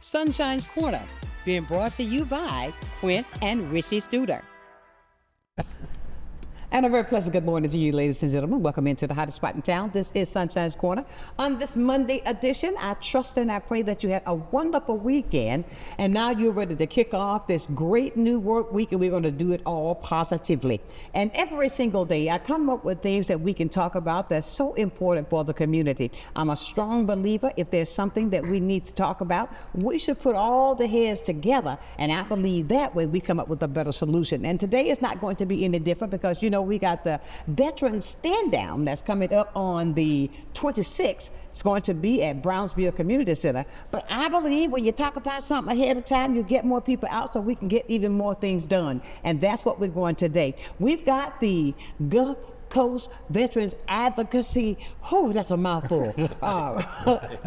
Sunshine's Corner, being brought to you by Quint and Richie Studer. And a very pleasant good morning to you, ladies and gentlemen. Welcome into the hottest spot in town. This is Sunshine's Corner. On this Monday edition, I trust and I pray that you had a wonderful weekend. And now you're ready to kick off this great new work week, and we're going to do it all positively. And every single day, I come up with things that we can talk about that's so important for the community. I'm a strong believer if there's something that we need to talk about, we should put all the heads together. And I believe that way we come up with a better solution. And today is not going to be any different because, you know, we got the Veterans Stand Down that's coming up on the 26th. It's going to be at Brownsville Community Center. But I believe when you talk about something ahead of time, you get more people out so we can get even more things done. And that's what we're going today. We've got the Gulf Coast Veterans Advocacy, that's a mouthful,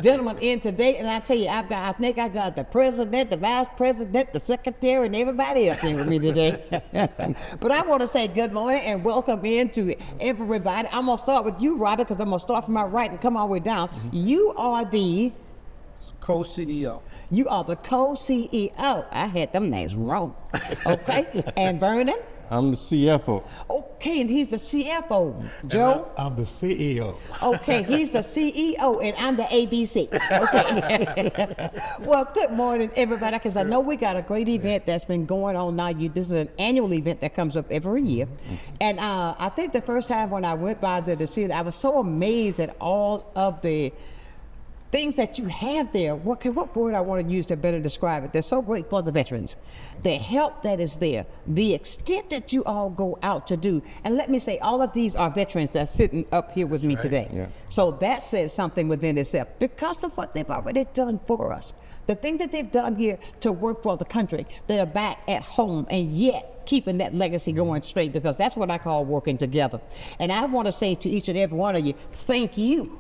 gentlemen in today. And I tell you, I think I got the president, the vice president, the secretary, and everybody else in with me today. But I want to say good morning and welcome in to everybody. I'm going to start with you, Robbie, because I'm going to start from my right and come all the way down. You are the co-CEO. You are the co-CEO. I had them names wrong. Okay. And Vernon? I'm the CFO. Okay, and he's the CFO. Joe? I'm the CEO. Okay, he's the CEO, and I'm the ABC. Okay. Well, good morning, everybody, because I know we got a great event that's been going on now. This is an annual event that comes up every year. And I think the first time when I went by there to see it, I was so amazed at all of the things that you have there. What word I want to use to better describe it? They're so great for the veterans. The help that is there, the extent that you all go out to do. And let me say, all of these are veterans that's sitting up here with me today. Yeah. So that says something within itself because of what they've already done for us. The thing that they've done here to work for the country, they're back at home and yet keeping that legacy going straight, because that's what I call working together. And I want to say to each and every one of you, thank you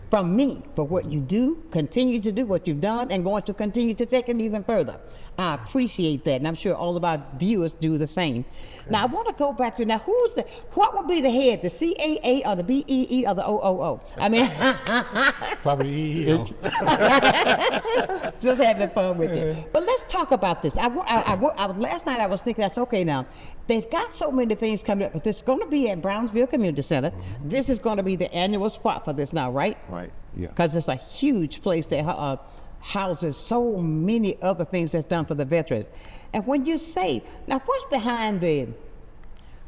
from me for what you do, continue to do what you've done, and going to continue to take it even further. I appreciate that, and I'm sure all of our viewers do the same. Now, I want to go back to, what would be the head, the CAA or the BEE or the OOO? I mean, Probably EEO. just having fun with it. But let's talk about this. Last night I was thinking, that's okay now. They've got so many things coming up, but this is going to be at Brownsville Community Center. This is going to be the annual spot for this now, right? Right. Yeah. Because it's a huge place that houses so many other things that's done for the veterans. And when you say, now what's behind the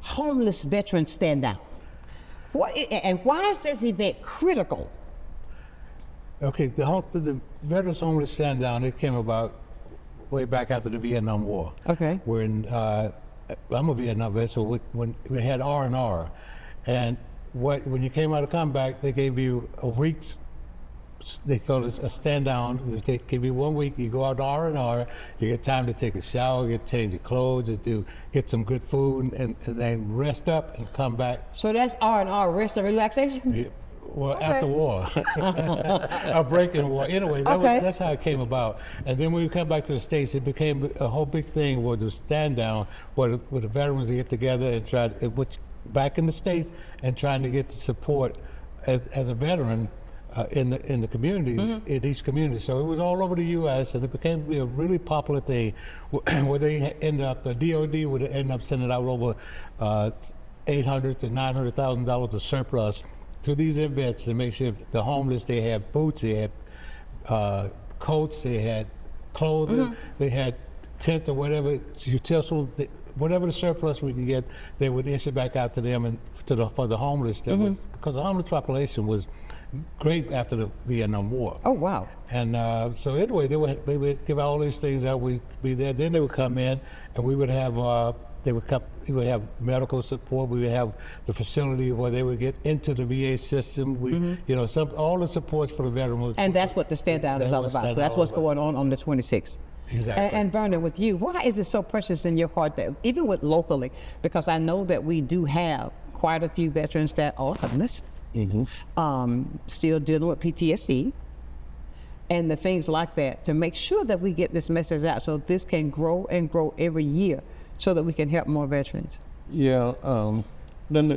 homeless veterans stand down? And why is this event critical? Okay, the Veterans Homeless Stand Down, it came about way back after the Vietnam War. Okay. When I'm a Vietnam vet, so when we had R&R, and when you came out of combat, they gave you a week's, they call it a stand down. They give you 1 week, you go out to R&R, you get time to take a shower, change your clothes, get some good food, and then rest up and come back. So that's R&R, rest and relaxation? Yeah. Well, Okay. after war, a break in the war. Anyway, that's how it came about. And then when we come back to the States, it became a whole big thing where the stand down, where the veterans get together and try, which back in the States, and trying to get the support as a veteran in the communities, in each community. So it was all over the U.S. and it became to be a really popular thing where they end up, the DOD would end up sending out over $800,000 to $900,000 of surplus to these events to make sure the homeless, they had boots, they had coats, they had clothing, they had tent or whatever, utensils, whatever the surplus we could get, they would issue back out to them and for the homeless. Because the homeless population was great after the Vietnam War. Oh, wow. And so anyway, they would give all these things out, we'd be there, then they would come in and we would have we would have medical support. We would have the facility where they would get into the VA system. All the supports for the veterans. And that's what the stand down is all about. That's what's going on the 26th. Exactly. And Vernon, with you, why is it so precious in your heart that even with locally? Because I know that we do have quite a few veterans that are homeless, still dealing with PTSD and the things like that, to make sure that we get this message out so this can grow and grow every year, so that we can help more veterans. Yeah, then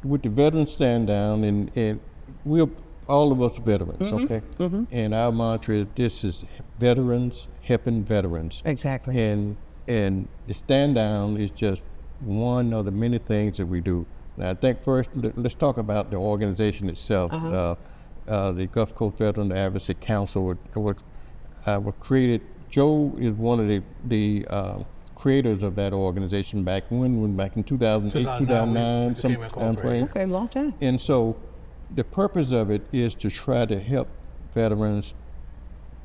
with the Veterans Stand Down, and we're all of us veterans, okay? And our mantra is, this is veterans helping veterans. Exactly. And the stand down is just one of the many things that we do. Now, I think first, let's talk about the organization itself. The Gulf Coast Veteran Advocacy Council was created. Joe is one of the creators of that organization back in 2008, 2009, some time frame. Okay, long time. And so the purpose of it is to try to help veterans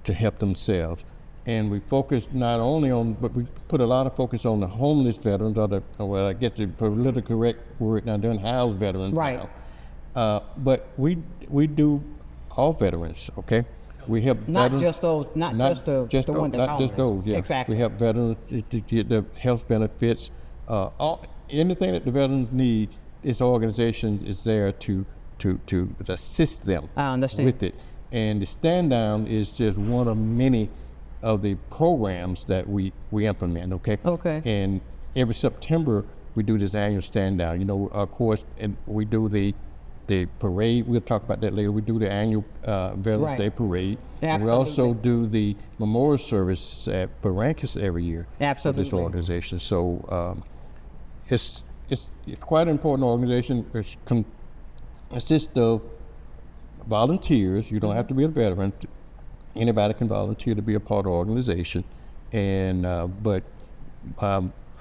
to help themselves. And we focus not only on, but we put a lot of focus on the homeless veterans, well, I guess the politically correct word now, they're unhoused veterans. Right. Now. But we do all veterans, okay? We help Not veterans, just those, not just the one that's not homeless. just those, yeah. Exactly. We help veterans to get the health benefits, anything that the veterans need. This organization is there to assist them I understand. with it. And the stand down is just one of many of the programs that we implement, okay? Okay. And every September we do this annual stand down. You know, of course, and we do the parade. We'll talk about that later. We do the annual Veterans Right. Day parade. Absolutely. We also do the memorial service at Barrancas every year for this Absolutely. organization. So it's quite an important organization. It consists of volunteers. You don't have to be a veteran. Anybody can volunteer to be a part of the organization, and but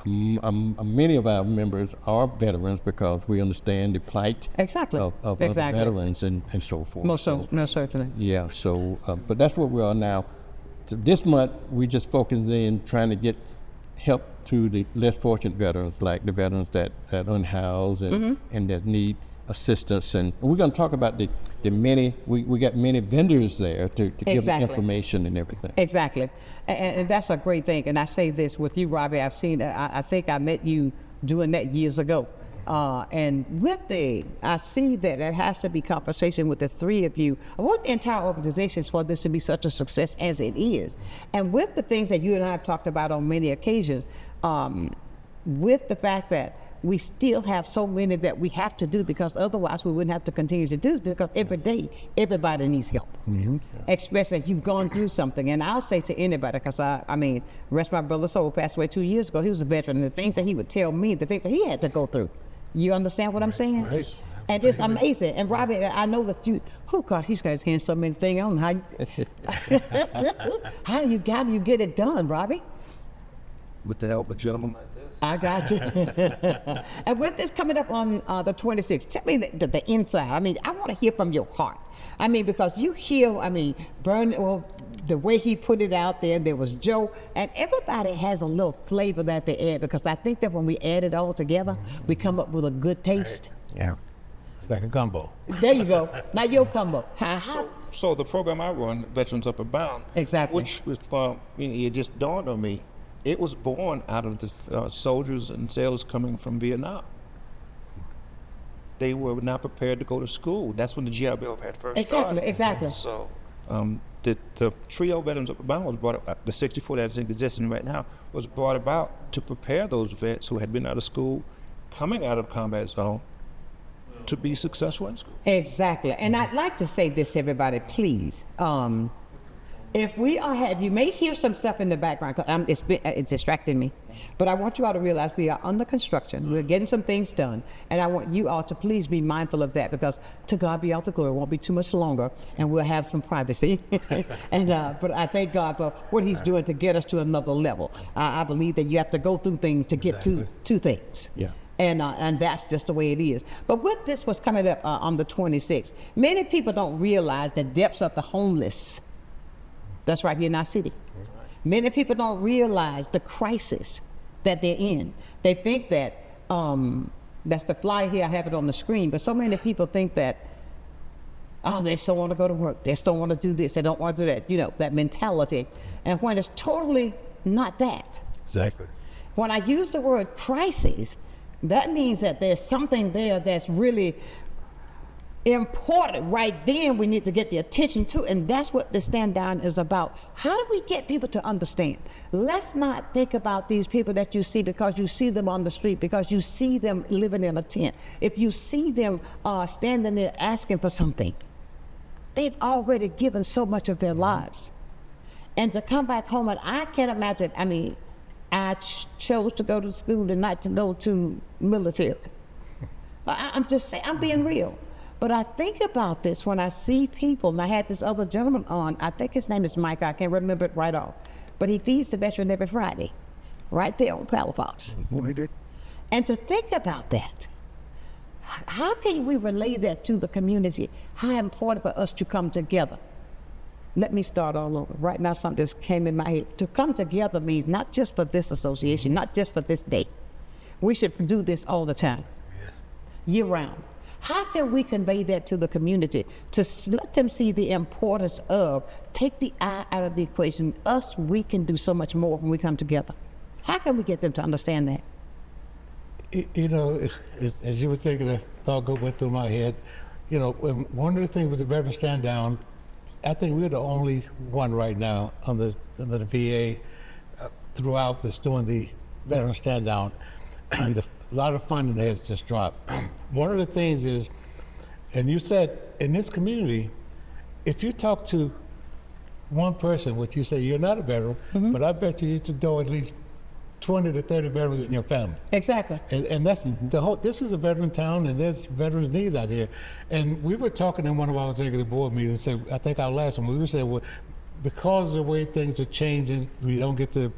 many of our members are veterans because we understand the plight Exactly. of other veterans and so forth. Most certainly. Yeah, so, but that's what we are now. So this month, we just focused in trying to get help to the less fortunate veterans, like the veterans that unhoused and that need assistance. And we're going to talk about the many, we got many vendors there to give information and everything. Exactly. And that's a great thing. And I say this with you, Robbie, I've seen, I think I met you doing that years ago. And I see that it has to be conversation with the three of you. I want the entire organization for this to be such a success as it is. And with the things that you and I have talked about on many occasions, with the fact that we still have so many that we have to do, because otherwise we wouldn't have to continue to do this, because every day everybody needs help. Especially if you've gone through something. And I'll say to anybody, because I mean, rest my brother's soul, passed away 2 years ago. He was a veteran, and the things that he would tell me, the things that he had to go through. You understand what I'm saying? Right. And it's amazing. And Robbie, I know that God, he's got his hands so many things on. How do you get it done, Robbie? With the help of gentlemen like this. I got you. And with this coming up on the 26th, tell me the inside. I mean, I want to hear from your heart. I mean, because you hear, Vernon, well, the way he put it out there was Joe, and everybody has a little flavor that they add, because I think that when we add it all together, we come up with a good taste. Yeah. It's like a gumbo. There you go. Now your combo. So the program I run, Veterans Up and Bound, Exactly. which was it just dawned on me, it was born out of the soldiers and sailors coming from Vietnam. They were not prepared to go to school. That's when the GI Bill had first started. Exactly. So the trio Veterans Up and Bound was brought up, the 64 that's in existence right now, was brought about to prepare those vets who had been out of school, coming out of combat zone, to be successful in school. Exactly. And I'd like to say this to everybody, please. If we you may hear some stuff in the background, 'cause it's distracting me, but I want you all to realize we are under construction. We're getting some things done, and I want you all to please be mindful of that, because to God be all the glory. It won't be too much longer, and we'll have some privacy. But I thank God for what He's doing to get us to another level. I believe that you have to go through things to get to things. Yeah. And that's just the way it is. But with this, what's coming up on the 26th, many people don't realize the depths of the homeless. That's right here in our city. Many people don't realize the crisis that they're in. They think that, that's the flyer here, I have it on the screen, but so many people think that, they just don't want to go to work. They just don't want to do this. They don't want to do that, that mentality. And when it's totally not that. Exactly. When I use the word crisis, that means that there's something there that's really important. Right then we need to get the attention to, and that's what the stand down is about. How do we get people to understand? Let's not think about these people that you see because you see them on the street, because you see them living in a tent. If you see them standing there asking for something, they've already given so much of their lives. And to come back home, and I can't imagine, I mean, I chose to go to school and not to go to military. I'm just saying, I'm being real. But I think about this when I see people, and I had this other gentleman on, I think his name is Mike, I can't remember it right off, but he feeds the veteran every Friday, right there on Palafox. And to think about that, how can we relay that to the community? How important for us to come together? Let me start all over. Right now, something just came in my head. To come together means not just for this association, not just for this day. We should do this all the time, year round. How can we convey that to the community to let them see the importance of, take the I out of the equation, us, we can do so much more when we come together. How can we get them to understand that? You know, as you were thinking, a thought went through my head. You know, one of the things with the Veteran Stand Down, I think we're the only one right now under the VA throughout that's doing the Veteran Stand Down. And a lot of funding has just dropped. One of the things is, and you said, in this community, if you talk to one person, which you say you're not a veteran, but I bet you to know at least 20 to 30 veterans in your family. Exactly. And that's the whole, this is a veteran town and there's veterans needs out here. And we were talking in one of our executive board meetings, I think our last one, we were saying, well, because of the way things are changing, we don't get the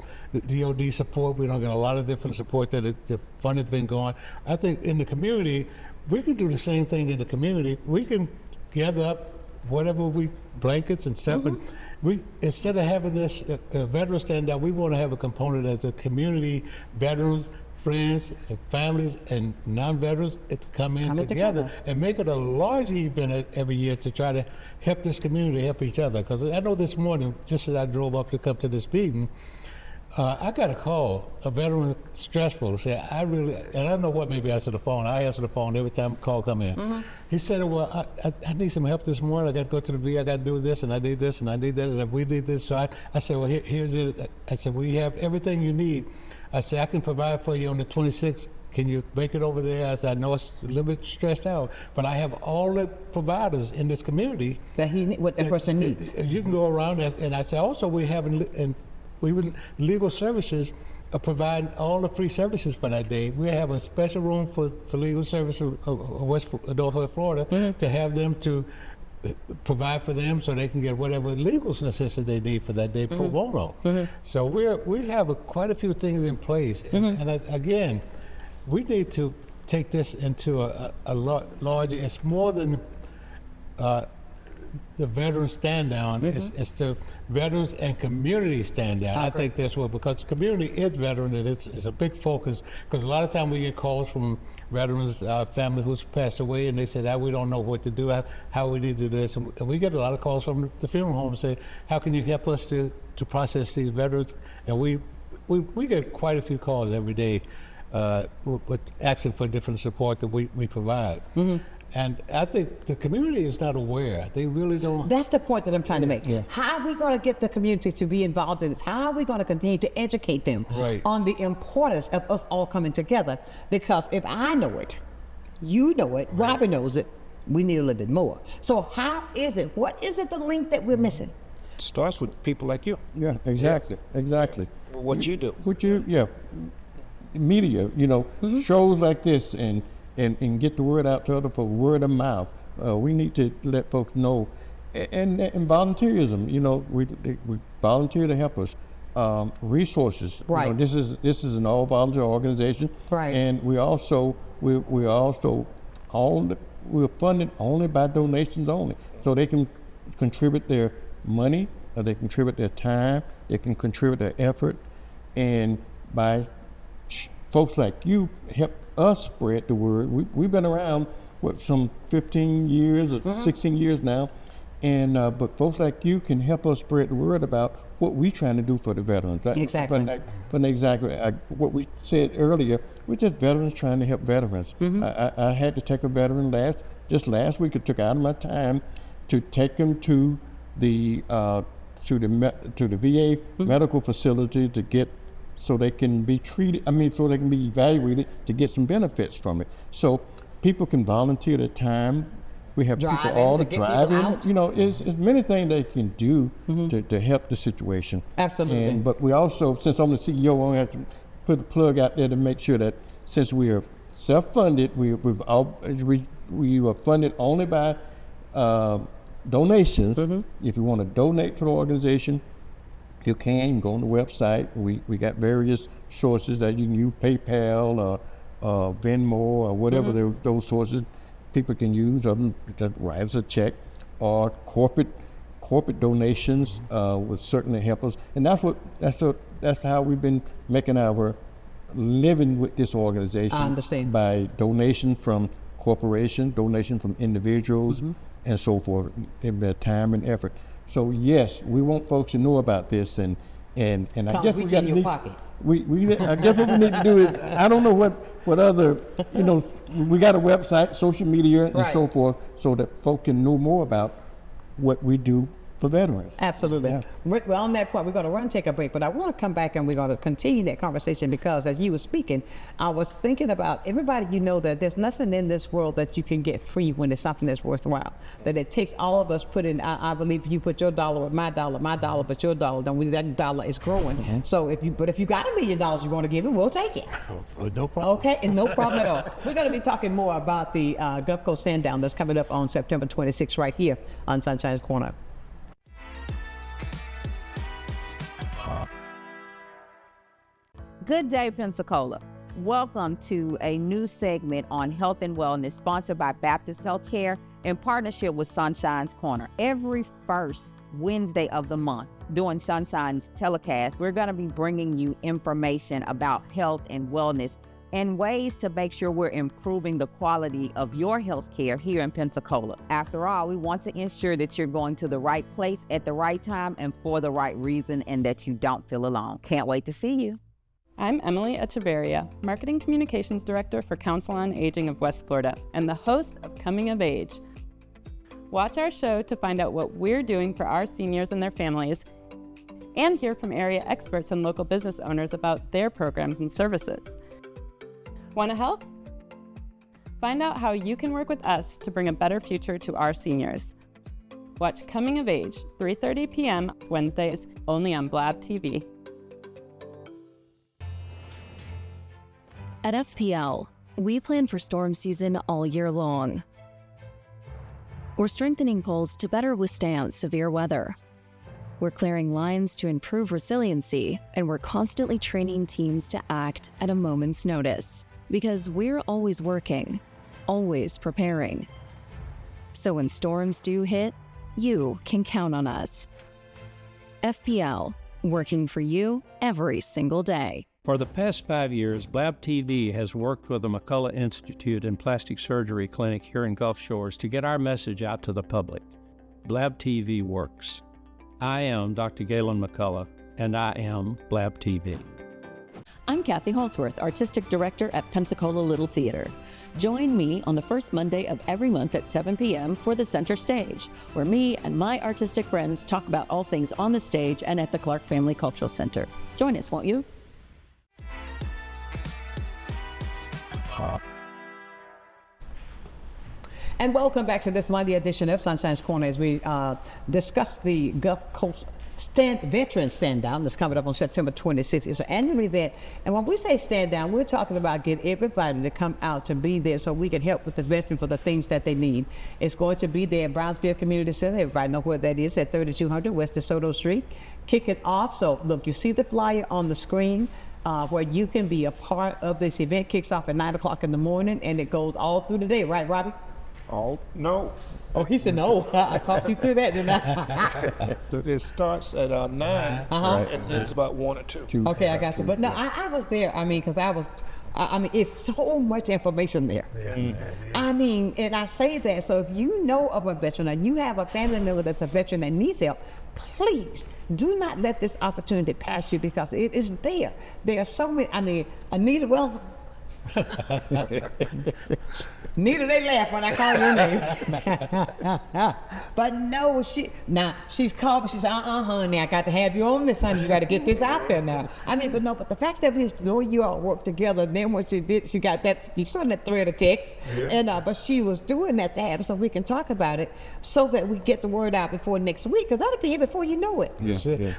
DOD support, we don't get a lot of different support that the fund has been going. I think in the community, we can do the same thing in the community. We can gather up whatever blankets and stuff, and we, instead of having this veteran stand down, we want to have a component as a community, veterans, friends, and families, and non-veterans to come in together and make it a large event every year to try to help this community, help each other. Because I know this morning, just as I drove up to come to this meeting, I got a call, a veteran stressful, say, I don't know what, maybe I answered the phone. I answer the phone every time a call come in. He said, well, I need some help this morning. I got to go to the VA, I got to do this, and I need this, and I need that, and we need this. So I said, well, here's it. I said, we have everything you need. I said, I can provide for you on the 26th. Can you make it over there? I said, I know it's a little bit stressed out, but I have all the providers in this community. That what the person needs. You can go around, and I said, also we have, legal services provide all the free services for that day. We have a special room for legal services of Northwest Florida to have them to provide for them so they can get whatever legal assistance they need for that day pro bono. So we have quite a few things in place. And again, we need to take this into a larger, it's more than the veteran stand down, it's the veterans and community stand down. I think that's what, because the community is veteran, and it's a big focus, because a lot of time we get calls from veterans, family who's passed away, and they said, we don't know what to do, how we need to do this. And we get a lot of calls from the funeral home and say, how can you help us to process these veterans? And we get quite a few calls every day with asking for different support that we provide. And I think the community is not aware. They really don't. That's the point that I'm trying to make. How are we going to get the community to be involved in this? How are we going to continue to educate them on the importance of us all coming together? Because if I know it, you know it, Robbie knows it, we need a little bit more. So how is it? What is it, the link that we're missing? It starts with people like you. Yeah, exactly. What you do. Media, shows like this and get the word out to other folks, word of mouth. We need to let folks know, and volunteerism. We volunteer to help us. Resources. Right. This is an all volunteer organization. Right. And we're funded only by donations only, so they can contribute their money, or they contribute their time, they can contribute their effort, and by folks like you help us spread the word. We've been around some 15 years or 16 years now, and but folks like you can help us spread the word about what we're trying to do for the veterans. Exactly. What we said earlier, we're just veterans trying to help veterans. I had to take a veteran last week. It took out of my time to take them to the VA medical facility to get, so they can be treated, so they can be evaluated to get some benefits from it. So people can volunteer their time We have Driving people all to the get people driving. out. You know, it's many things they can do to help the situation. Absolutely. But we also, since I'm the CEO, I have to put a plug out there to make sure that since we are self-funded, we are funded only by donations. If you want to donate to the organization, you can go on the website. We got various sources that you can use, PayPal or Venmo or whatever those sources people can use. That writes a check, or corporate donations would certainly help us. And that's how we've been making our living with this organization. I understand. By donation from corporations, donation from individuals, and so forth, in their time and effort. So yes, we want folks to know about this, and I guess we got in your pocket. I guess what we need to do is, I don't know what other, we got a website, social media, and so forth, so that folk can know more about what we do for veterans. Absolutely. Yeah. Well, on that point, we're going to take a break, but I want to come back and we're going to continue that conversation, because as you were speaking, I was thinking about everybody, that there's nothing in this world that you can get free when it's something that's worthwhile. That it takes all of us put in, I believe you put your dollar with my dollar but your dollar, then that dollar is growing. So if you got $1 million you want to give it, we'll take it. No problem. Okay, and no problem at all. We're going to be talking more about the Gulf Coast Sandown that's coming up on September 26th right here on Sunshine's Corner. Good day, Pensacola. Welcome to a new segment on health and wellness sponsored by Baptist Healthcare in partnership with Sunshine's Corner. Every first Wednesday of the month during Sunshine's telecast, we're going to be bringing you information about health and wellness and ways to make sure we're improving the quality of your health care here in Pensacola. After all, we want to ensure that you're going to the right place at the right time and for the right reason, and that you don't feel alone. Can't wait to see you. I'm Emily Echeverria, Marketing Communications Director for Council on Aging of West Florida and the host of Coming of Age. Watch our show to find out what we're doing for our seniors and their families, and hear from area experts and local business owners about their programs and services. Want to help? Find out how you can work with us to bring a better future to our seniors. Watch Coming of Age, 3:30 p.m. Wednesdays, only on Blab TV. At FPL, we plan for storm season all year long. We're strengthening poles to better withstand severe weather. We're clearing lines to improve resiliency, and we're constantly training teams to act at a moment's notice, because we're always working, always preparing. So when storms do hit, you can count on us. FPL, working for you every single day. For the past 5 years, Blab TV has worked with the McCullough Institute and Plastic Surgery Clinic here in Gulf Shores to get our message out to the public. Blab TV works. I am Dr. Galen McCullough, and I am Blab TV. I'm Kathy Halsworth, Artistic Director at Pensacola Little Theater. Join me on the first Monday of every month at 7 p.m. for the Center Stage, where me and my artistic friends talk about all things on the stage and at the Clark Family Cultural Center. Join us, won't you? And welcome back to this Monday edition of Sunshine's Corner as we discuss the Gulf Coast Veteran Stand Down that's coming up on September 26th. It's an annual event, and when we say stand down, we're talking about get everybody to come out to be there so we can help with the veteran for the things that they need. It's going to be there at Brownsville Community Center. Everybody know where that is, at 3200 West DeSoto Street. Kick it off. So look, you see the flyer on the screen. Where you can be a part of this event. Kicks off at 9 o'clock in the morning and it goes all through the day, right, Robbie? Oh, no. Oh, he said no. I talked you through that, didn't I? So it starts at 9, and it's about 1 or 2. Okay, I got you. But no, I was there. I mean, because I mean, it's so much information there. I mean, and I say that, so if you know of a veteran and you have a family member that's a veteran that needs help, please do not let this opportunity pass you, because it is there. There are so many, I mean, Anita, well, Nita, they laugh when I call your name. But no, she's called me. She said, honey, I got to have you on this, honey. You got to get this out there now. I mean, but the fact that you all work together, then what she did, she got that, you saw that thread of text, and but she was doing that to have so we can talk about it so that we get the word out before next week, because that'll be here before you know it.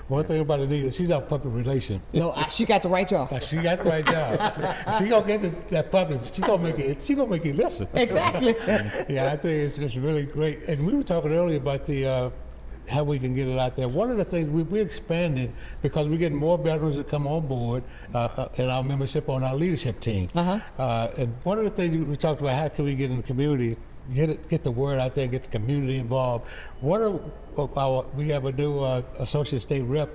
One thing about Anita, she's our public relation. No, she got the right job. She got the right job. She gonna get that public. She gonna make it listen. Exactly. Yeah, I think it's really great. And we were talking earlier about the how we can get it out there. One of the things we're expanding because we're getting more veterans that come on board in our membership on our leadership team. And one of the things we talked about, how can we get in the community, get the word out there, get the community involved. We have a new associate state rep,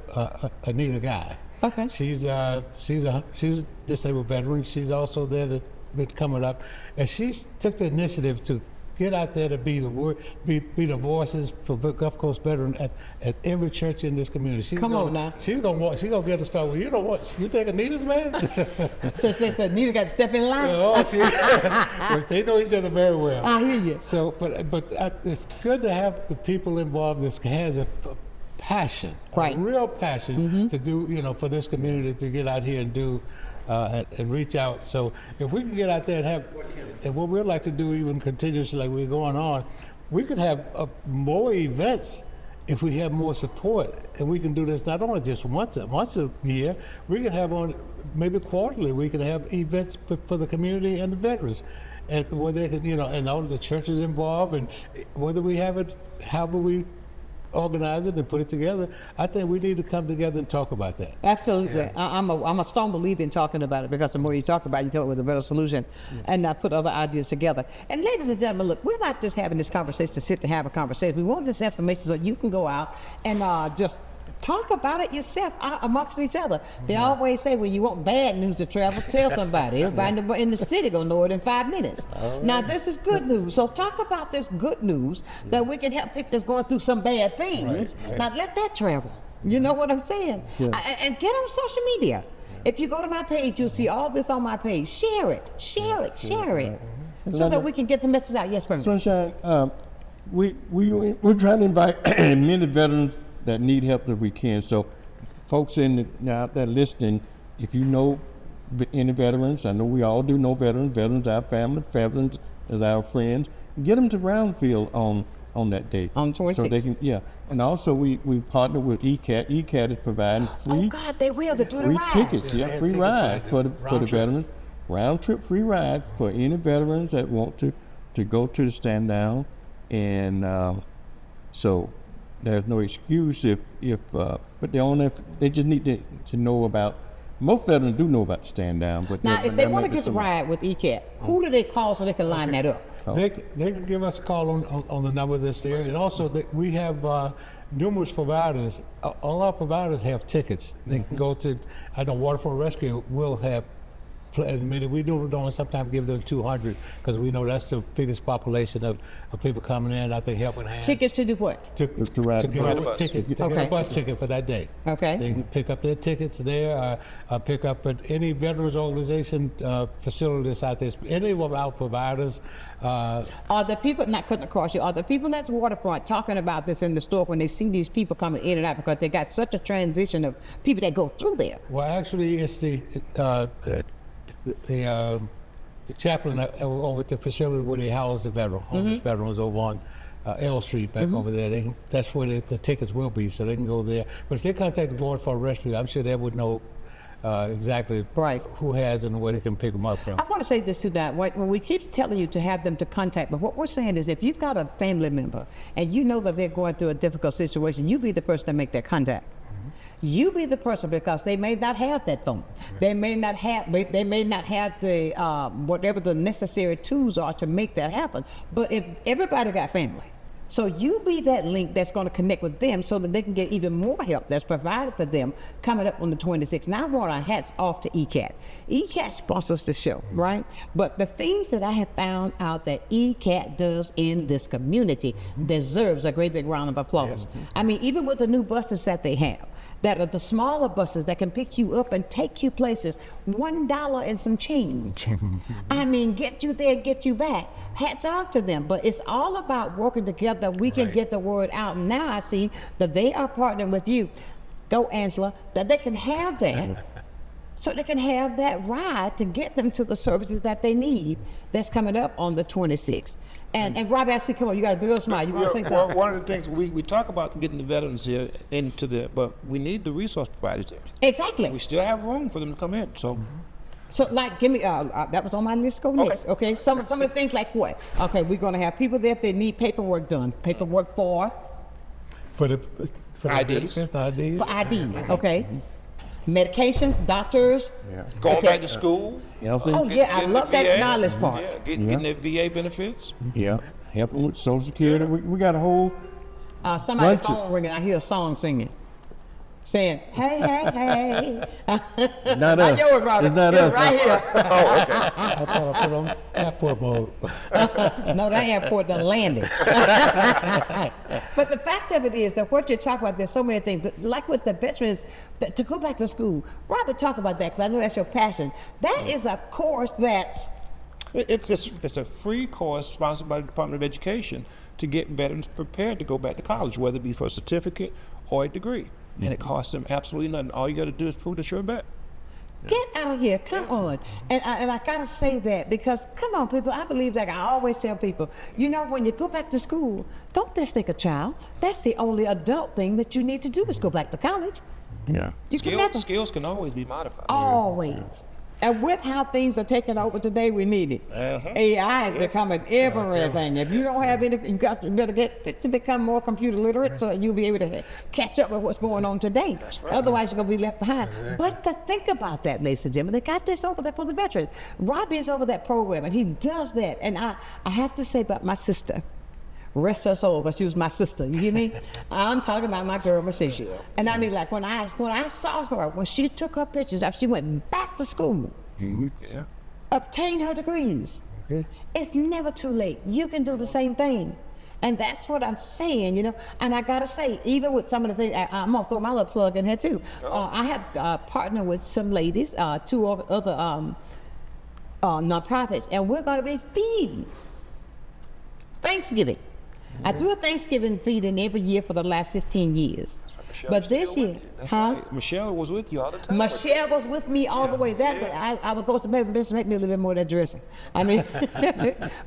Anita Guy. Okay. She's a disabled veteran. She's also there to be coming up, and she took the initiative to get out there to be the voices for Gulf Coast veterans at every church in this community. She's gonna get us started. You know what? You think Anita's man? So Anita got to step in line. But they know each other very well. I hear you. So, but it's good to have the people involved. This has a passion, a real passion to do, for this community to get out here and do. And reach out. So if we can get out there and what we'd like to do even continuously like we're going on, we could have more events if we have more support. And we can do this not only just once a year, we can have on maybe quarterly, we can have events for the community and the veterans. And where they can, and all the churches involved, and whether we have it, however we organize it and put it together, I think we need to come together and talk about that. Absolutely. Yeah. I'm a strong believer in talking about it, because the more you talk about it, you come up with a better solution and put other ideas together. And ladies and gentlemen, look, we're not just having this conversation to sit to have a conversation. We want this information so you can go out and just talk about it yourself amongst each other. They always say, when you want bad news to travel, tell somebody. Everybody in the city gonna know it in 5 minutes. Now this is good news. So talk about this good news that we can help people that's going through some bad things. Now let that travel. You know what I'm saying? And get on social media. If you go to my page, you'll see all this on my page. Share it, so that we can get the message out. Yes, Vernon. Sonshine, we're trying to invite many veterans that need help that we can. So folks out there listening, if you know any veterans, I know we all do know veterans our family, veterans as our friends, get them to Roundfield on that day. On 26th. So they can, and also we partner with ECAT. ECAT is providing free. Oh God, they will. They do the free rides. Tickets, free rides for the veterans. Round trip free rides for any veterans that want to go to the stand down, and so there's no excuse but they just need to know about. Most veterans do know about the stand down, but now if they want to get the ride with ECAT, who do they call so they can line that up? They can give us a call on the number that's there, and also we have numerous providers. All our providers have tickets. They can go to. I know Waterfront Rescue will have. We don't sometimes give them 200 because we know that's the biggest population of people coming in. I think helping hands. Tickets to do what? To get a bus ticket for that day. Okay. They can pick up their tickets there, pick up at any veterans organization facilities out there. Any of our providers. Are the people, not cutting across you, are the people that's Waterfront talking about this in the store when they see these people coming in and out, because they got such a transition of people that go through there? Well, actually, it's the chaplain over at the facility where they house the homeless veterans over on L Street back over there. That's where the tickets will be, so they can go there. But if they contact the Waterfront Rescue, I'm sure they would know exactly who has and where they can pick them up from. I want to say this to that. When we keep telling you to have them to contact, but what we're saying is if you've got a family member and you know that they're going through a difficult situation, you be the person to make that contact. You be the person, because they may not have that phone. They may not have the whatever the necessary tools are to make that happen. But if everybody got family, so you be that link that's going to connect with them so that they can get even more help that's provided for them coming up on the 26th. Now I want our hats off to ECAT. ECAT sponsors the show, right? But the things that I have found out that ECAT does in this community deserves a great big round of applause. I mean, even with the new buses that they have, that are the smaller buses that can pick you up and take you places. $1 and some change. I mean, get you there, get you back. Hats off to them. But it's all about working together. We can get the word out. And now I see that they are partnering with you. Go, Angela, that they can have that. So they can have that ride to get them to the services that they need. That's coming up on the 26th. And Robbie, I see, come on, you got a big smile. You want to say something? Well, one of the things we talk about getting the veterans here into but we need the resource providers there. Exactly. We still have room for them to come in. So, like, give me, that was on my list, go next, okay? Some of the things like what? Okay, we're gonna have people there if they need paperwork done. Paperwork for the IDs. IDs. For IDs, okay? Medications, doctors. Going back to school. Oh yeah, I love that knowledge part. Yeah, getting their VA benefits. Yeah, helping with Social Security. We got a whole Somebody's phone ringing, I hear a song singing. Saying, hey, hey, hey. Not us. Yours, Robert. It's not us. Right here. Oh, okay. I thought I put on airport mode. No, that airport done landed. But the fact of it is that what you're talking about, there's so many things. Like with the veterans, to go back to school, Robert, talk about that, because I know that's your passion. That is a course that's... It's a free course sponsored by the Department of Education to get veterans prepared to go back to college, whether it be for a certificate or a degree. And it costs them absolutely nothing. All you got to do is prove that you're a vet. Get out of here, come on. And I gotta say that because, come on people, I believe that. I always tell people, you know, when you go back to school, don't just think a child. That's the only adult thing that you need to do is go back to college. Yeah. Skills can always be modified. Always. And with how things are taking over today, we need it. AI is becoming everything. If you don't have any, you better get to become more computer literate so you'll be able to catch up with what's going on today. Otherwise, you're going to be left behind. But to think about that, ladies and gentlemen, they got this over there for the veterans. Robbie is over that program, and he does that. And I have to say about my sister, rest her soul, because she was my sister, you hear me? I'm talking about my girl, Mercedes. And I mean, like, when I saw her, when she took her pictures after she went back to school, obtained her degrees, it's never too late. You can do the same thing. And that's what I'm saying, you know? And I gotta say, even with some of the things, I'm gonna throw my little plug in here too. I have partnered with some ladies, two other nonprofits, and we're gonna be feeding Thanksgiving. I do a Thanksgiving feeding every year for the last 15 years. But this year, Michelle was with you all the time. Michelle was with me all the way. I would go to maybe make me a little bit more of that dressing. I mean,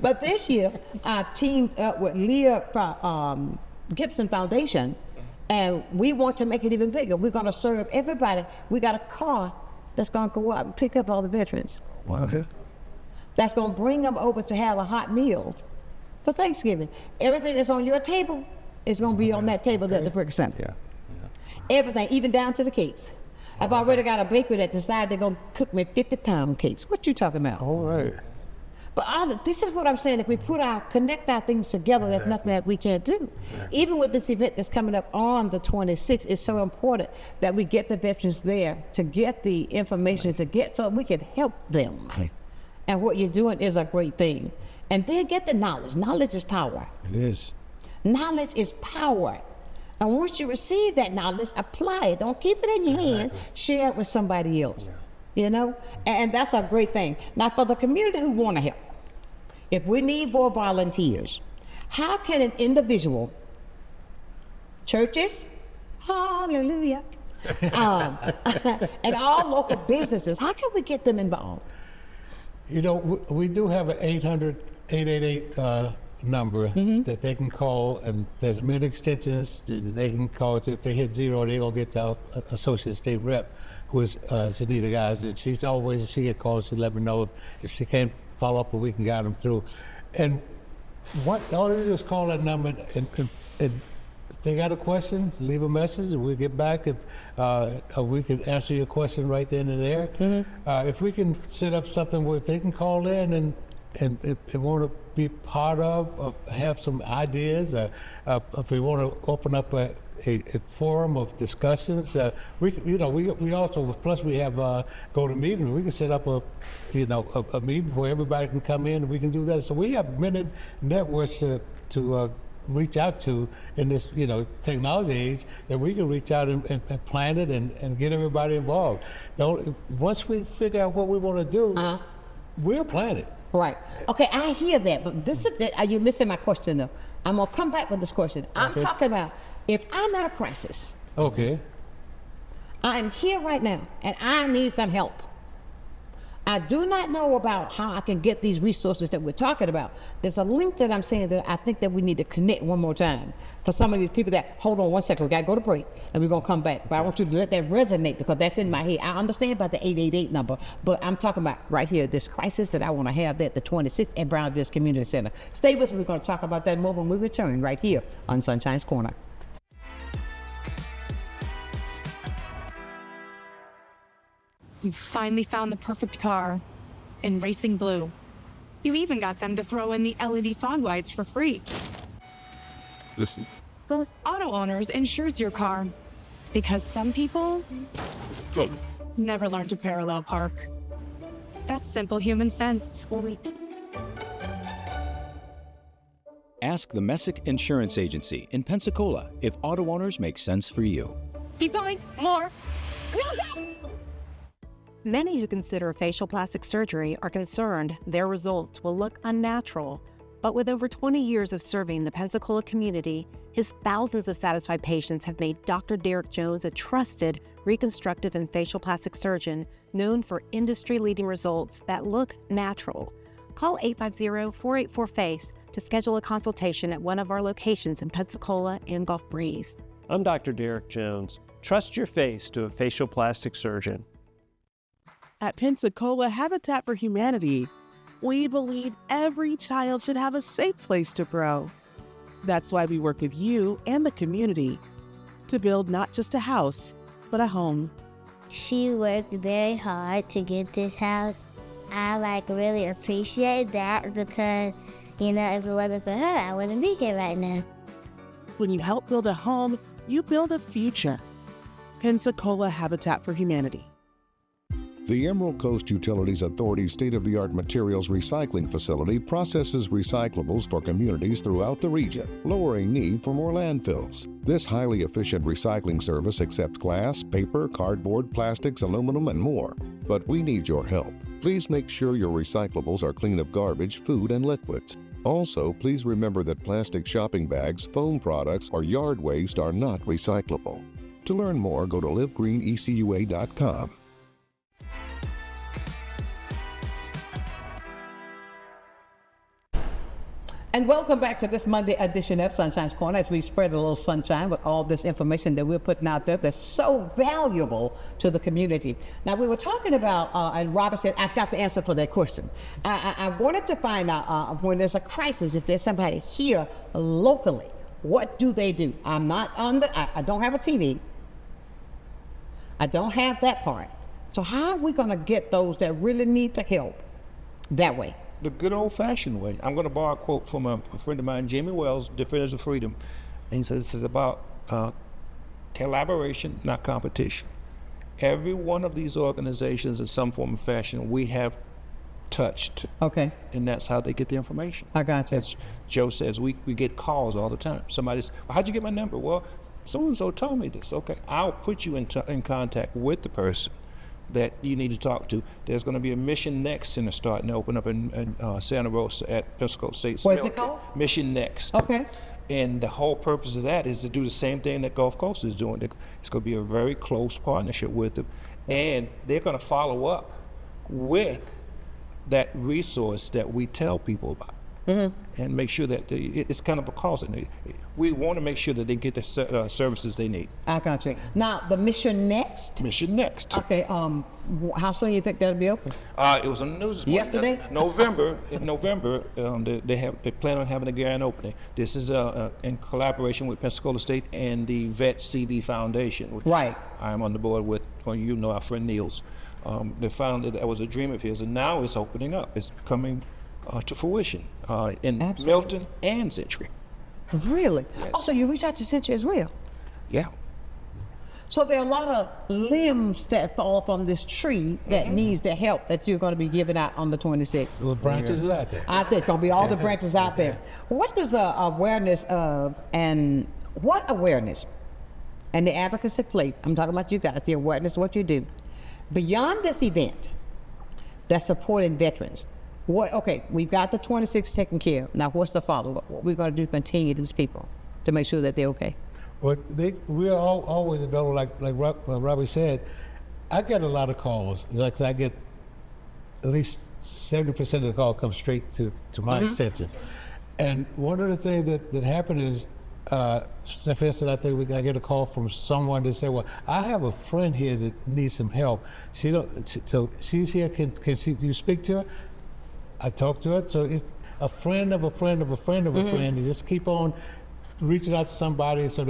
but this year I've teamed up with Leah from Gibson Foundation, and we want to make it even bigger. We're going to serve everybody. We got a car that's going to go out and pick up all the veterans. Wow. That's going to bring them over to have a hot meal for Thanksgiving. Everything that's on your table is going to be on that table at the Frick Center. Yeah. Everything, even down to the cakes. I've already got a baker that decided they're going to cook me 50-pound cakes. What you talking about? All right. But this is what I'm saying. If we connect our things together, there's nothing that we can't do. Even with this event that's coming up on the 26th, it's so important that we get the veterans there to get the information so we can help them. And what you're doing is a great thing. And then get the knowledge. Knowledge is power. It is. Knowledge is power. And once you receive that knowledge, apply it. Don't keep it in your hand. Share it with somebody else. You know? And that's a great thing. Now, for the community who want to help, if we need more volunteers, how can an individual, churches, hallelujah, and all local businesses, how can we get them involved? You know, we do have an 800-888 number that they can call, and there's many extensions they can call. If they hit 0, they're going to get the Associate State Rep, who is Shanita Guys. And she get calls, she let me know if she can't follow up, or we can guide them through. And all they do is call that number, and if they got a question, leave a message, and we'll get back. If we can answer your question right then and there. If we can set up something where they can call in and if they want to be part of have some ideas, if we want to open up a forum of discussions, we also, plus we have go to meetings. We can set up a meeting where everybody can come in, and we can do that. So we have many networks to reach out to in this, technology age, that we can reach out and plan it and get everybody involved. Once we figure out what we want to do, we'll plan it. Right. Okay, I hear that, but you're missing my question though. I'm gonna come back with this question. I'm talking about if I'm at a crisis. Okay. I'm here right now and I need some help. I do not know about how I can get these resources that we're talking about. There's a link that I'm saying that I think that we need to connect one more time for some of these people that, hold on 1 second, we gotta go to break and we're gonna come back. But I want you to let that resonate because that's in my head. I understand about the 888 number, but I'm talking about right here, this crisis that I wanna have at the 26th at Brownville Community Center. Stay with me, we're gonna talk about that more when we return right here on Sunshine's Corner. You finally found the perfect car in racing blue. You even got them to throw in the LED fog lights for free. Listen. Auto Owners insures your car because some people never learn to parallel park. That's simple human sense. Ask the Messick Insurance Agency in Pensacola if auto owners make sense for you. Keep going, more. Many who consider facial plastic surgery are concerned their results will look unnatural. But with over 20 years of serving the Pensacola community, his thousands of satisfied patients have made Dr. Derek Jones a trusted reconstructive and facial plastic surgeon known for industry-leading results that look natural. Call 850-484-FACE to schedule a consultation at one of our locations in Pensacola and Gulf Breeze. I'm Dr. Derek Jones. Trust your face to a facial plastic surgeon. At Pensacola Habitat for Humanity, we believe every child should have a safe place to grow. That's why we work with you and the community to build not just a house, but a home. She worked very hard to get this house. I really appreciate that because, if it wasn't for her, I wouldn't be here right now. When you help build a home, you build a future. Pensacola Habitat for Humanity. The Emerald Coast Utilities Authority's state-of-the-art materials recycling facility processes recyclables for communities throughout the region, lowering need for more landfills. This highly efficient recycling service accepts glass, paper, cardboard, plastics, aluminum, and more. But we need your help. Please make sure your recyclables are clean of garbage, food, and liquids. Also, please remember that plastic shopping bags, foam products, or yard waste are not recyclable. To learn more, go to livegreenecua.com. And welcome back to this Monday edition of Sunshine's Corner as we spread a little sunshine with all this information that we're putting out there that's so valuable to the community. Now, we were talking about, and Robbie said, I've got the answer for that question. I wanted to find out when there's a crisis, if there's somebody here locally, what do they do? I'm not on I don't have a TV. I don't have that part. So how are we gonna get those that really need the help that way? The good old-fashioned way. I'm going to borrow a quote from a friend of mine, Jamie Wells, Defenders of Freedom. And he says this is about collaboration, not competition. Every one of these organizations in some form or fashion we have touched. Okay. And that's how they get the information. I got you. As Joe says, we get calls all the time. Somebody's, well, how'd you get my number? Well, so-and-so told me this. Okay, I'll put you in contact with the person that you need to talk to. There's going to be a Mission Next Center starting to open up in Santa Rosa at Pensacola State. What is it called? Mission Next. Okay. And the whole purpose of that is to do the same thing that Gulf Coast is doing. It's going to be a very close partnership with them. And they're going to follow up with that resource that we tell people about. Mm-hmm. And make sure that it's kind of a cause. We want to make sure that they get the services they need. I got you. Now, the Mission Next? Mission Next. Okay, how soon do you think that'll be open? It was on the news this morning. Yesterday? In November, they plan on having a grand opening. This is in collaboration with Pensacola State and the Vet CV Foundation, which right. I'm on the board with, our friend Niels. They found that was a dream of his, and now it's opening up. It's coming to fruition in Absolutely. Milton and Century. Really? Yes. Oh, so you reach out to Century as well? Yeah. So there are a lot of limbs that fall from this tree that needs the help that you're going to be giving out on the 26th. The branches are out there. I think it's going to be all the branches out there. What does awareness of, and what awareness and the advocacy plate, I'm talking about you guys, the awareness of what you do, beyond this event that's supporting veterans? Okay, we've got the 26 taken care of. Now, what's the follow-up? What we're going to do to continue these people to make sure that they're okay? Well, we are always available, like Robbie said. I get a lot of calls. Like I get at least 70% of the call comes straight to my extension. And one of the things that happened is, for instance, I think I get a call from someone that say, "Well, I have a friend here that needs some help. So she's here. Can you speak to her?" I talk to her. So it's a friend of a friend of a friend of a friend. You just keep on reaching out to somebody so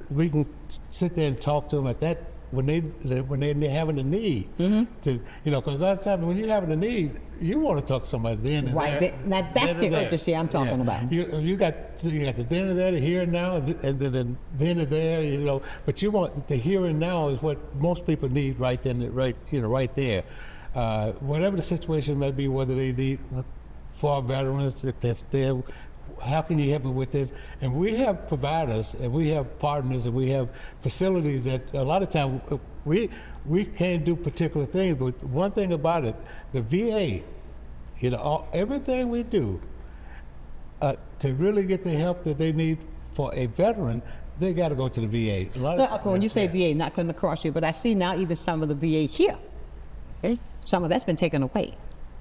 we can sit there and talk to them at that when they're having a need. To because a lot of times when you're having a need, you want to talk to somebody then and right there. Now that's the urgency I'm talking about. You got the then and there, the here and now, and then and there. But you want the here and now is what most people need right then, right there. Whatever the situation may be, whether they need for our veterans, if they're how can you help me with this? And we have providers, and we have partners, and we have facilities that a lot of times we can't do particular things. But one thing about it, the VA, everything we do to really get the help that they need for a veteran, they got to go to the VA. When you say VA, not coming across you, but I see now even some of the VA here. Okay, some of that's been taken away.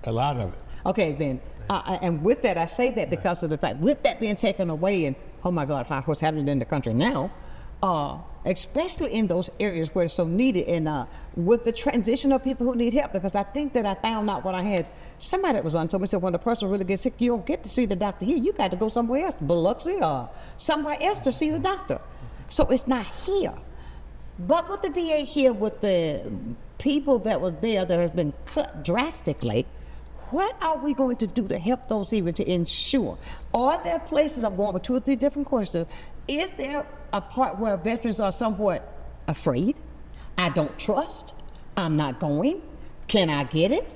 A lot of it. Okay, then. And with that, I say that because of the fact, with that being taken away, and oh my God, what's happening in the country now, especially in those areas where it's so needed, and with the transition of people who need help, because I think that I found out when I had somebody that was on told me, said when the person really gets sick, you don't get to see the doctor here, you got to go somewhere else, Biloxi or somewhere else to see the doctor. So it's not here. But with the VA here, with the people that was there that has been cut drastically, what are we going to do to help those even to ensure? Are there places, I'm going with 2 or 3 different questions, is there a part where veterans are somewhat afraid? I don't trust, I'm not going, can I get it?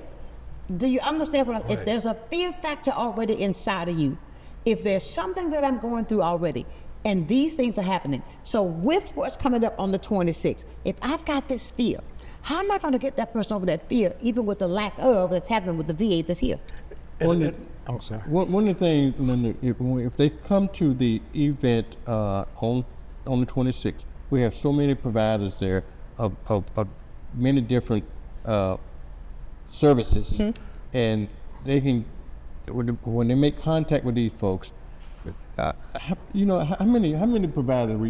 Do you understand what if there's a fear factor already inside of you, if there's something that I'm going through already, and these things are happening, so with what's coming up on the 26th, if I've got this fear, how am I going to get that person over that fear, even with the lack of that's happening with the VA that's here? One of the things, Linda, if they come to the event on the 26th, we have so many providers there of many different services, and they can, when they make contact with these folks, how many providers we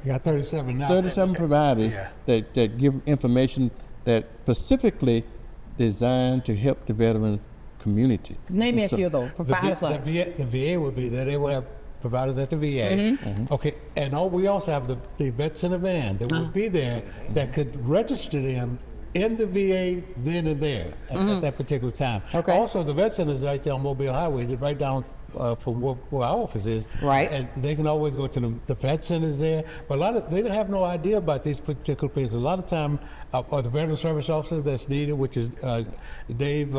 got 37 now. 37 providers that give information that specifically designed to help the veteran community. Name me a few of those providers. The VA would be there. They would have providers at the VA. Okay, and we also have the vets in a van that would be there that could register them in the VA then and there at that particular time. Okay. Also, the vet center is right there on Mobile Highway, right down from where our office is. Right. And they can always go to the vet centers there. But they have no idea about these particular people. A lot of time, the veteran service officer that's needed, which is Dave.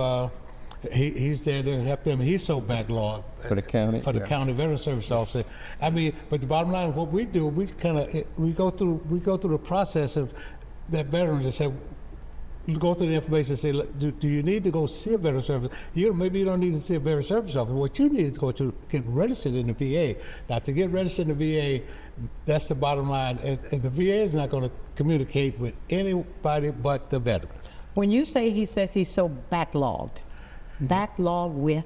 He's there to help them. He's so backlogged for the county. For the county veteran service officer. I mean, but the bottom line, what we do, we go through the process of that veteran to say. You go through the information and say, do you need to go see a veteran service? Maybe you don't need to see a veteran service officer. What you need is to go to get registered in the VA. Now, to get registered in the VA, that's the bottom line. And the VA is not going to communicate with anybody but the veteran. When you say he says he's so backlogged with?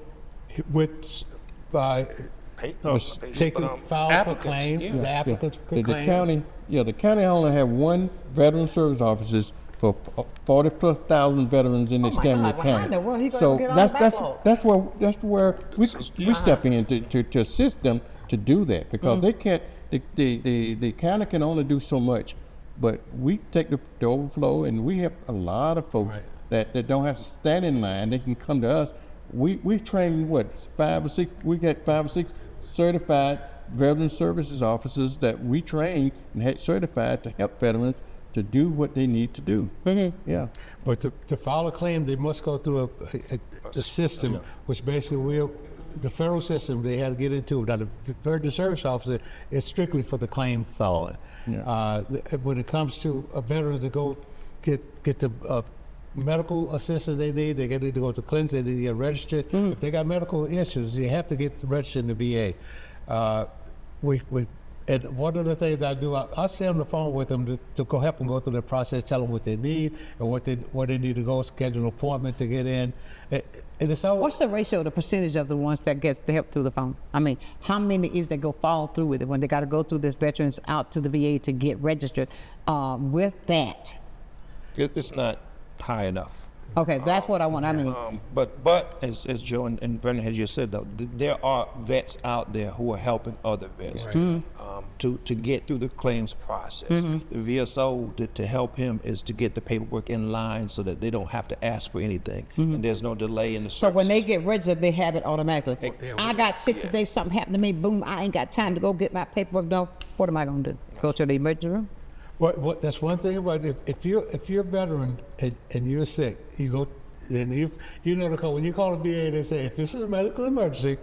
Taking files for claims, the applicants for claims. The county only have one veteran service officer for 40,000+ veterans in Escambia County. So that's where we step in to assist them to do that, because they can't. The county can only do so much, but we take the overflow, and we have a lot of folks that don't have to stand in line. They can come to us. We train 5 or 6. We get 5 or 6 certified veteran services officers that we train and had certified to help veterans to do what they need to do. Yeah. But to file a claim, they must go through a system, which basically the federal system they had to get into. Now, the veteran service officer is strictly for the claim filing. Yeah. When it comes to a veteran to go get the medical assistance they need to go to clinics, they need to get registered. If they got medical issues, you have to get registered in the VA. And one of the things I do, I'll stay on the phone with them to go help them go through the process, tell them what they need and what they need to go schedule an appointment to get in. And it's all. What's the ratio, the percentage of the ones that get the help through the phone? I mean, how many is that go follow through with it when they got to go through this veterans out to the VA to get registered with that? It's not high enough. Okay, that's what I want. I mean, but as Joe and Vernon has just said, though, there are vets out there who are helping other vets to get through the claims process. The VSO to help him is to get the paperwork in line so that they don't have to ask for anything, and there's no delay in the services. So when they get registered, they have it automatically. I got sick today, something happened to me, boom, I ain't got time to go get my paperwork done. What am I gonna do? Go to the emergency room? That's one thing about it. If you're a veteran and you're sick, you go, and you know the call. When you call the VA, they say if this is a medical emergency,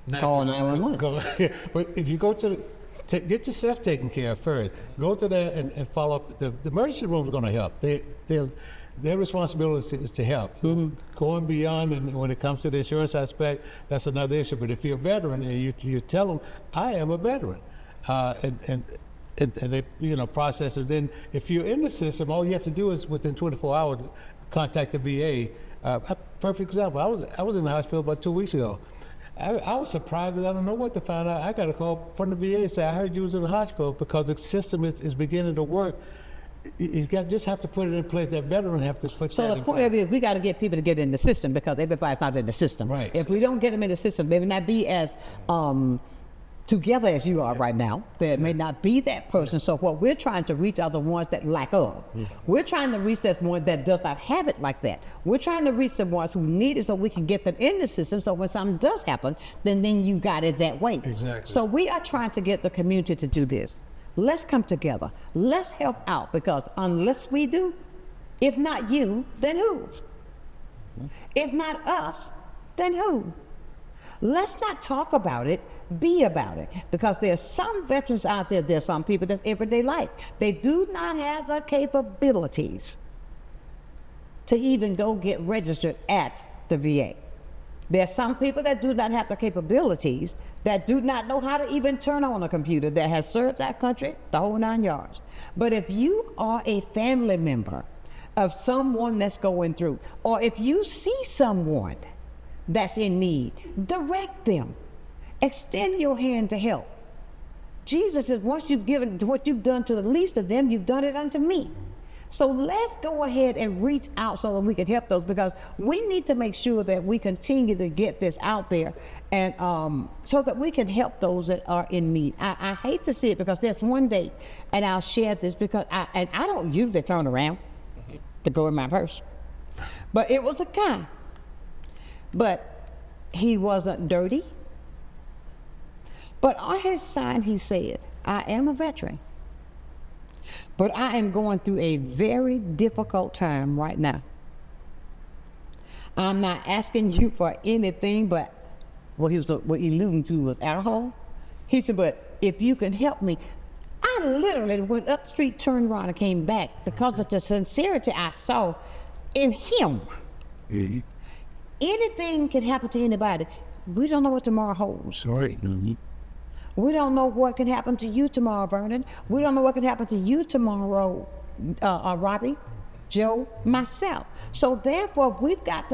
call 911. But if you go to get yourself taken care of first, go to there and follow up. The emergency room is going to help. Their responsibility is to help. Going beyond, and when it comes to the insurance aspect, that's another issue. But if you're a veteran and you tell them, I am a veteran, and they process it. Then if you're in the system, all you have to do is within 24 hours contact the VA. Perfect example. I was in the hospital about 2 weeks ago. I was surprised that I don't know what to find out. I got a call from the VA and say, I heard you was in the hospital because the system is beginning to work. You just have to put it in place. That veteran have to put that in place. So the point of it is we got to get people to get in the system because everybody's not in the system. Right. If we don't get them in the system, they may not be as together as you are right now. There may not be that person. So what we're trying to reach are the ones that lack of. We're trying to reach that one that does not have it like that. We're trying to reach the ones who need it so we can get them in the system so when something does happen, then you got it that way. Exactly. So we are trying to get the community to do this. Let's come together. Let's help out because unless we do, if not you, then who? If not us, then who? Let's not talk about it, be about it. Because there's some veterans out there, there's some people that's everyday life. They do not have the capabilities to even go get registered at the VA. There's some people that do not have the capabilities, that do not know how to even turn on a computer, that has served that country the whole 9 yards. But if you are a family member of someone that's going through, or if you see someone that's in need, direct them. Extend your hand to help. Jesus says, once you've given what you've done to the least of them, you've done it unto me. So let's go ahead and reach out so that we can help those because we need to make sure that we continue to get this out there and so that we can help those that are in need. I hate to see it because there's one day, and I'll share this because I don't usually turn around to go in my purse, but it was a guy. But he wasn't dirty. But on his sign, he said, I am a veteran, but I am going through a very difficult time right now. I'm not asking you for anything, but what he alluding to was alcohol. He said, but if you can help me. I literally went up the street, turned around, and came back because of the sincerity I saw in him. Anything can happen to anybody. We don't know what tomorrow holds. Right. We don't know what can happen to you tomorrow, Vernon. We don't know what can happen to you tomorrow, Robbie, Joe, myself. So therefore, we've got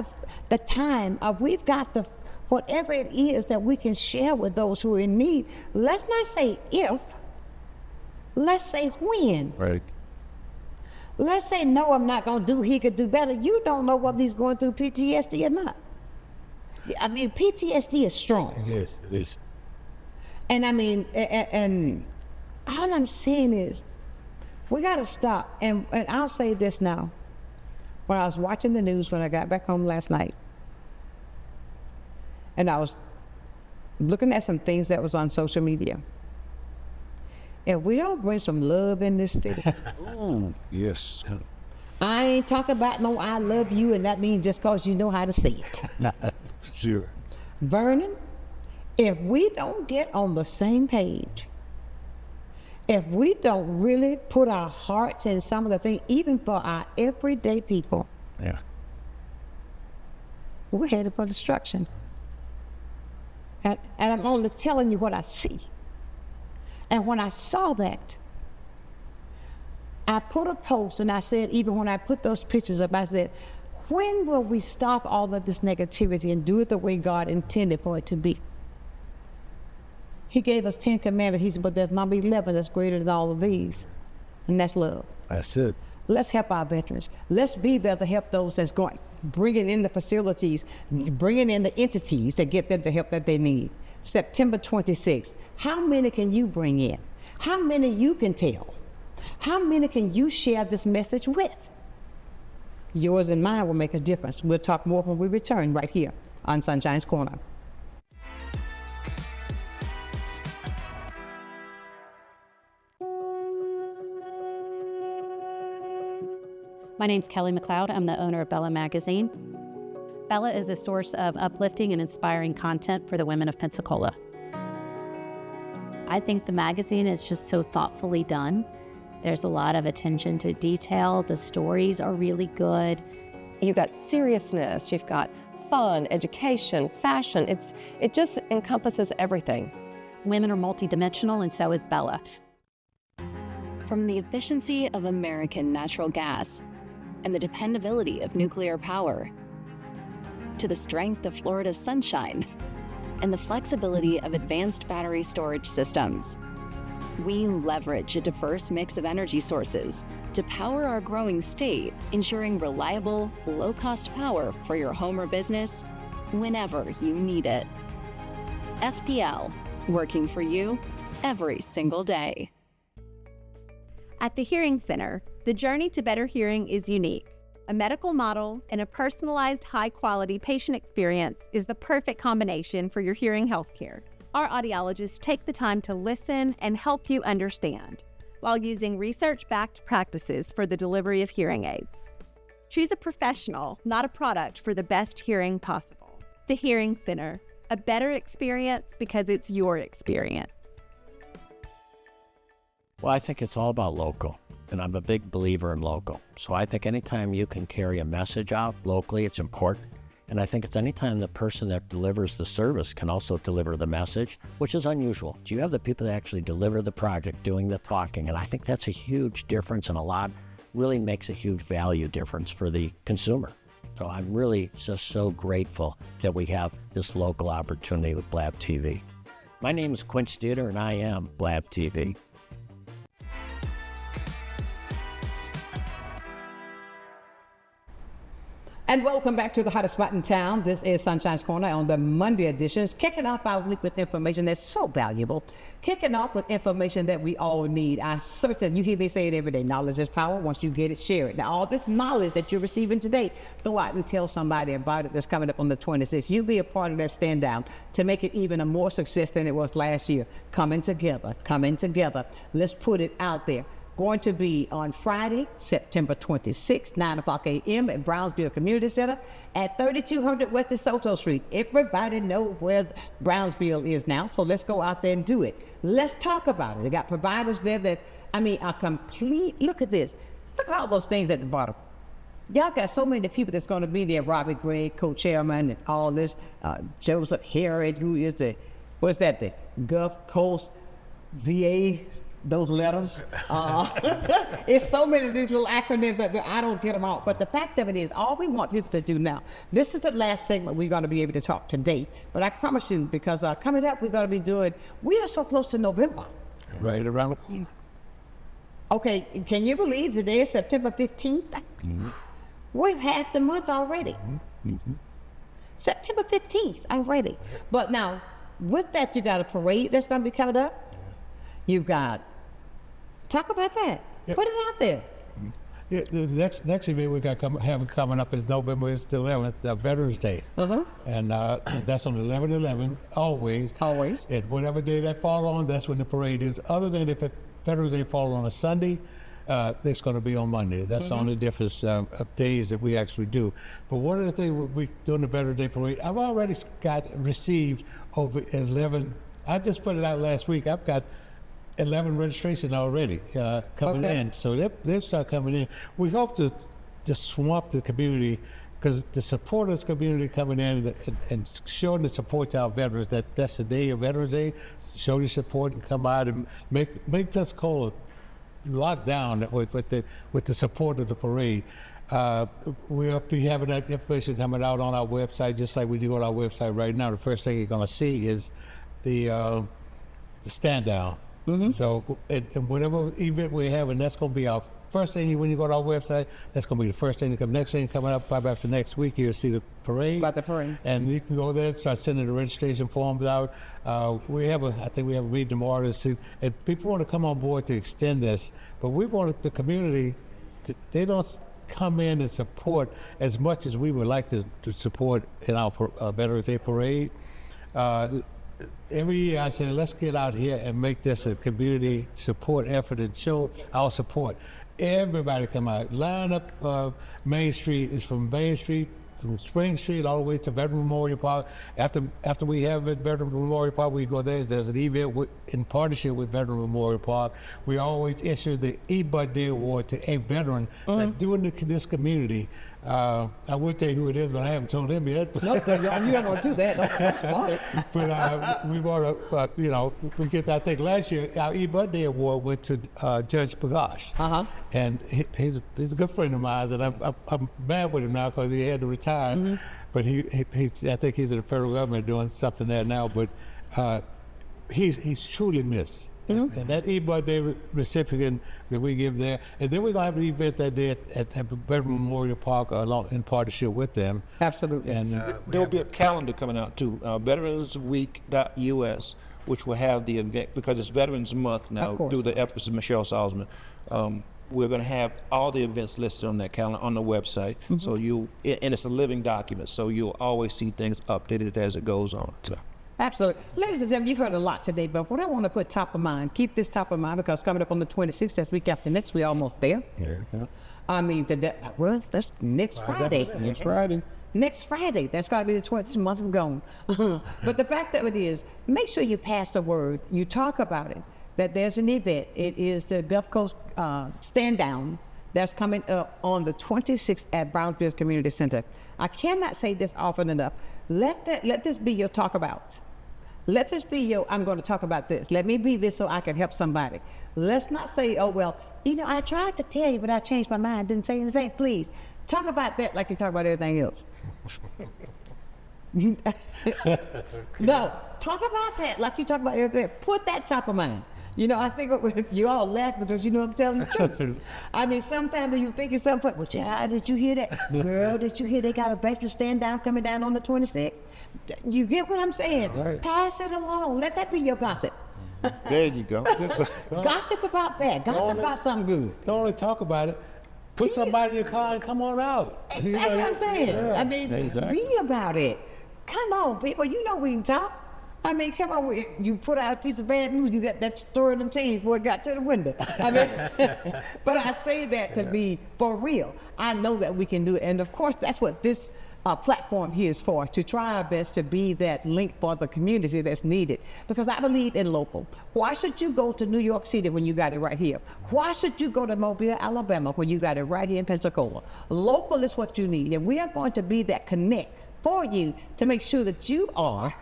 the time, we've got the whatever it is that we can share with those who are in need. Let's not say if, let's say when. Right. Let's say, no, I'm not going to do, he could do better. You don't know whether he's going through PTSD or not. I mean, PTSD is strong. It is. And I mean, and all I'm saying is, we got to stop. And I'll say this now. When I was watching the news when I got back home last night, and I was looking at some things that was on social media. If we don't bring some love in this city, Yes. I ain't talking about no I love you, and that means just cause you know how to say it. Sure. Vernon, if we don't get on the same page, if we don't really put our hearts in some of the things, even for our everyday people, Yeah. we're headed for destruction. And I'm only telling you what I see. And when I saw that, I put a post and I said, even when I put those pictures up, I said, when will we stop all of this negativity and do it the way God intended for it to be? He gave us 10 commandments. He said, but there's number 11 that's greater than all of these, and that's love. That's it. Let's help our veterans. Let's be there to help those that's going, bringing in the facilities, bringing in the entities to get them the help that they need. September 26th, how many can you bring in? How many you can tell? How many can you share this message with? Yours and mine will make a difference. We'll talk more when we return right here on Sunshine's Corner. My name's Kelly McLeod. I'm the owner of Bella Magazine. Bella is a source of uplifting and inspiring content for the women of Pensacola. I think the magazine is just so thoughtfully done. There's a lot of attention to detail. The stories are really good. You've got seriousness, you've got fun, education, fashion. It just encompasses everything. Women are multidimensional, and so is Bella. From the efficiency of American natural gas and the dependability of nuclear power, to the strength of Florida's sunshine and the flexibility of advanced battery storage systems, we leverage a diverse mix of energy sources to power our growing state, ensuring reliable, low-cost power for your home or business whenever you need it. FPL, working for you every single day. At the Hearing Center, the journey to better hearing is unique. A medical model and a personalized, high-quality patient experience is the perfect combination for your hearing health care. Our audiologists take the time to listen and help you understand, while using research-backed practices for the delivery of hearing aids. Choose a professional, not a product, for the best hearing possible. The Hearing Center, a better experience because it's your experience. Well, I think it's all about local, and I'm a big believer in local. So I think anytime you can carry a message out locally, it's important. And I think it's anytime the person that delivers the service can also deliver the message, which is unusual. Do you have the people that actually deliver the project doing the talking? And I think that's a huge difference, and a lot really makes a huge value difference for the consumer. So I'm really just so grateful that we have this local opportunity with Blab TV. My name is Quince Dieter, and I am Blab TV. And welcome back to the hottest spot in town. This is Sunshine's Corner on the Monday editions, kicking off our week with information that's so valuable, kicking off with information that we all need. I certainly, you hear me say it every day, knowledge is power. Once you get it, share it. Now, all this knowledge that you're receiving today, go out and tell somebody about it that's coming up on the 26th. You be a part of that stand down to make it even a more success than it was last year. Coming together. Let's put it out there. Going to be on Friday, September 26th, 9 o'clock a.m. at Brownsville Community Center at 3200 West DeSoto Street. Everybody know where Brownsville is now, so let's go out there and do it. Let's talk about it. They got providers there that, are complete. Look at this. Look at all those things at the bottom. Y'all got so many people that's going to be there. Robbie, Gregg, co-chairman, and all this. Joseph Herod, who is the Gulf Coast VA, those letters. It's so many of these little acronyms that I don't get them out. But the fact of it is, all we want people to do now, this is the last segment we're going to be able to talk today. But I promise you, because coming up, we're going to be doing, we are so close to November. Right around the corner. Okay, can you believe today is September 15th? Mm-hmm. We've half the month already. Mm-hmm. September 15th already. But now, with that, you got a parade that's going to be coming up. You've got, talk about that. Yep. Put it out there. Yeah, the next event we got having coming up is November is the 11th, Veterans Day. And that's on 11/11, always. Always. And whatever day that falls on, that's when the parade is. Other than if Veterans Day falls on a Sunday, it's going to be on Monday. That's the only difference of days that we actually do. But one of the things we doing the Veterans Day parade, I've already received over 11. I just put it out last week. I've got 11 registration already coming in, so they'll start coming in. We hope to just swamp the community, because the supporters community coming in and showing the support to our veterans. That's the day of Veterans Day. Show your support and come out and make Pensacola lock down with the support of the parade. We'll be having that information coming out on our website, just like we do on our website right now. The first thing you're going to see is the stand down. So, and whatever event we have, and that's going to be our first thing when you go to our website. That's going to be the first thing to come. Next thing coming up, probably after next week, you'll see the parade. About the parade. And you can go there, start sending the registration forms out. I think we have a meeting tomorrow to see, and people want to come on board to extend this, but we want the community they don't come in and support as much as we would like to support in our Veterans Day parade. Every year I say, let's get out here and make this a community support effort and show our support. Everybody come out, line up Main Street. Is from Main Street, from Spring Street all the way to Veteran Memorial Park. After we have it, Veteran Memorial Park, we go there. There's an event in partnership with Veteran Memorial Park. We always issue the E-Bud Day Award to a veteran doing this community. I would tell you who it is, but I haven't told him yet. No, you don't want to do that. But we want to, we get. I think last year our E-Bud Day Award went to Judge Bagash, and he's a good friend of mine, and I'm mad with him now because he had to retire. But I think he's in the federal government doing something there now. But he's truly missed. And that E-Bud Day recipient that we give there, and then we're going to have an event that day at Veteran Memorial Park in partnership with them. Absolutely. And there'll be a calendar coming out too, veteransweek.us, which will have the event, because it's Veterans Month now through the efforts of Michelle Salzman. We're going to have all the events listed on that calendar on the website. So and it's a living document, so you'll always see things updated as it goes on. So. Absolutely. Ladies and gentlemen, you've heard a lot today, but what I want to put top of mind, keep this top of mind, because coming up on the 26th, that's week after next, we're almost there. I mean, that's next Friday. Next Friday. Next Friday. That's got to be the 20th month is gone. But the fact of it is, make sure you pass the word. You talk about it, that there's an event. It is the Gulf Coast Stand Down that's coming up on the 26th at Brownsville Community Center. I cannot say this often enough. Let this be your talk about. Let this be your, I'm going to talk about this. Let me be this so I can help somebody. Let's not say, oh, well, I tried to tell you, but I changed my mind, didn't say anything. Please, talk about that like you talk about everything else. No, talk about that like you talk about everything. Put that top of mind. I think you all laugh because I'm telling the truth. I mean, sometimes you thinking something, well, child, did you hear that? Girl, did you hear they got a veteran stand down coming down on the 26th? You get what I'm saying? Right. Pass it along. Let that be your gossip. There you go. Gossip about that. Gossip about something good. Don't only talk about it. Put somebody in your car and come on out. That's what I'm saying. Yeah. I mean, be about it. Come on, people. We can talk. I mean, come on, you put out a piece of bad news, you got that story and changed before it got to the window. I mean, but I say that to be for real. I know that we can do it. And of course, that's what this platform here is for, to try our best to be that link for the community that's needed. Because I believe in local. Why should you go to New York City when you got it right here? Why should you go to Mobile, Alabama when you got it right here in Pensacola? Local is what you need. And we are going to be that connect for you to make sure that you are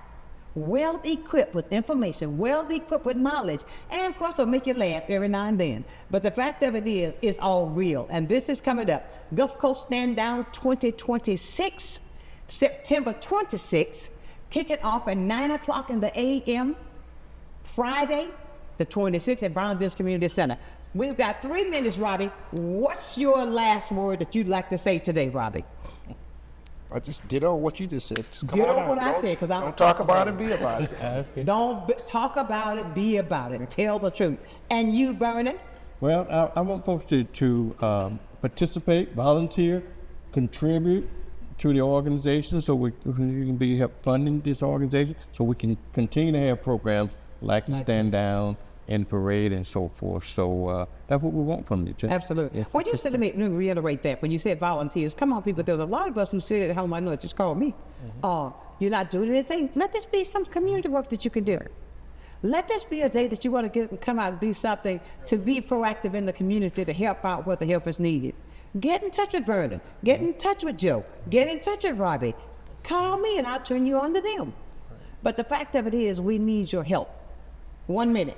well-equipped with information, well-equipped with knowledge, and of course, it'll make you laugh every now and then. But the fact of it is, it's all real. And this is coming up. Gulf Coast Stand Down 2026, September 26th, kicking off at 9 o'clock in the a.m., Friday, the 26th at Brownsville Community Center. We've got 3 minutes, Robbie. What's your last word that you'd like to say today, Robbie? I just ditto what you just said. Just Ditto what I said, because don't talk about it, be about it. Don't talk about it, be about it. Tell the truth. And you, Vernon? Well, I want folks to participate, volunteer, contribute to the organization so we can be help funding this organization so we can continue to have programs like the Stand Down and Parade and so forth. So that's what we want from you, Jeff. Absolutely. Yeah. Well, you said, let me reiterate that. When you said volunteers, come on, people, there's a lot of us who sit at home, I know it just called me. You're not doing anything. Let this be some community work that you can do. Let this be a day that you want to come out and be something to be proactive in the community to help out where the help is needed. Get in touch with Vernon. Get in touch with Joe. Get in touch with Robbie. Call me and I'll turn you on to them. But the fact of it is, we need your help. 1 minute.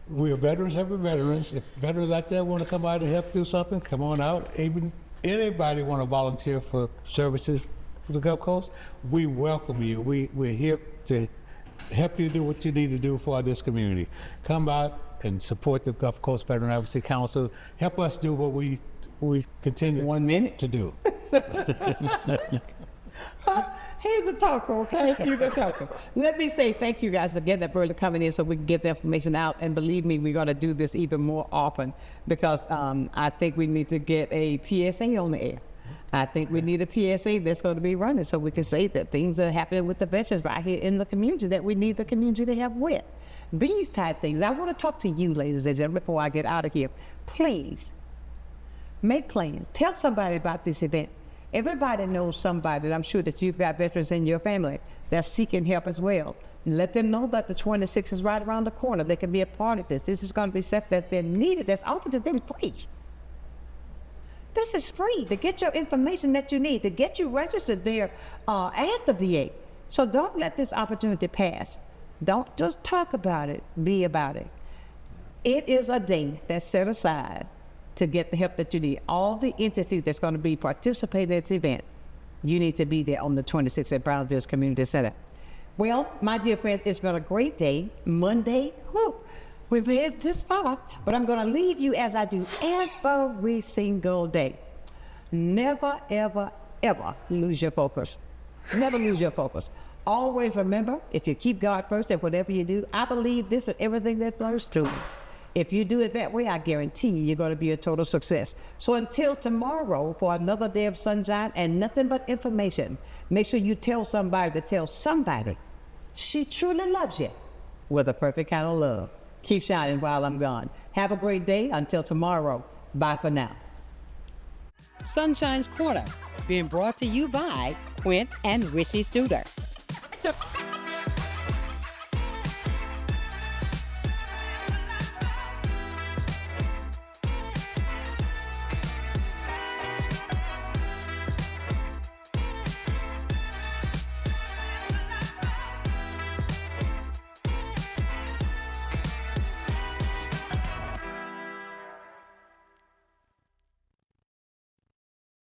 We are veterans, every veterans. If veterans out there want to come out and help do something, come on out. Even anybody want to volunteer for services for the Gulf Coast, we welcome you. We're here to help you do what you need to do for this community. Come out and support the Gulf Coast Veteran Advocacy Council. Help us do what we continue 1 minute to do. Here's the talker, okay? Here's the talker. Let me say thank you guys for getting that early coming in so we can get the information out. And believe me, we're going to do this even more often because I think we need to get a PSA on the air. I think we need a PSA that's going to be running so we can say that things are happening with the veterans right here in the community that we need the community to help with. These type things. I want to talk to you, ladies and gentlemen, before I get out of here. Please, make plans. Tell somebody about this event. Everybody knows somebody, and I'm sure that you've got veterans in your family that's seeking help as well. Let them know that the 26th is right around the corner. They can be a part of this. This is going to be stuff that they're needed, that's offered to them free. This is free to get your information that you need, to get you registered there at the VA. So don't let this opportunity pass. Don't just talk about it, be about it. It is a day that's set aside to get the help that you need. All the entities that's going to be participating in this event, you need to be there on the 26th at Brownsville Community Center. Well, my dear friends, it's been a great day. Monday, we've made this far, but I'm going to leave you as I do every single day. Never, ever, ever lose your focus. Never lose your focus. Always remember, if you keep God first at whatever you do, I believe this with everything that flows through. If you do it that way, I guarantee you're going to be a total success. So until tomorrow for another day of sunshine and nothing but information, make sure you tell somebody to tell somebody she truly loves you with a perfect kind of love. Keep shining while I'm gone. Have a great day. Until tomorrow. Bye for now. Sunshine's Corner, being brought to you by Quint and Richie Studer.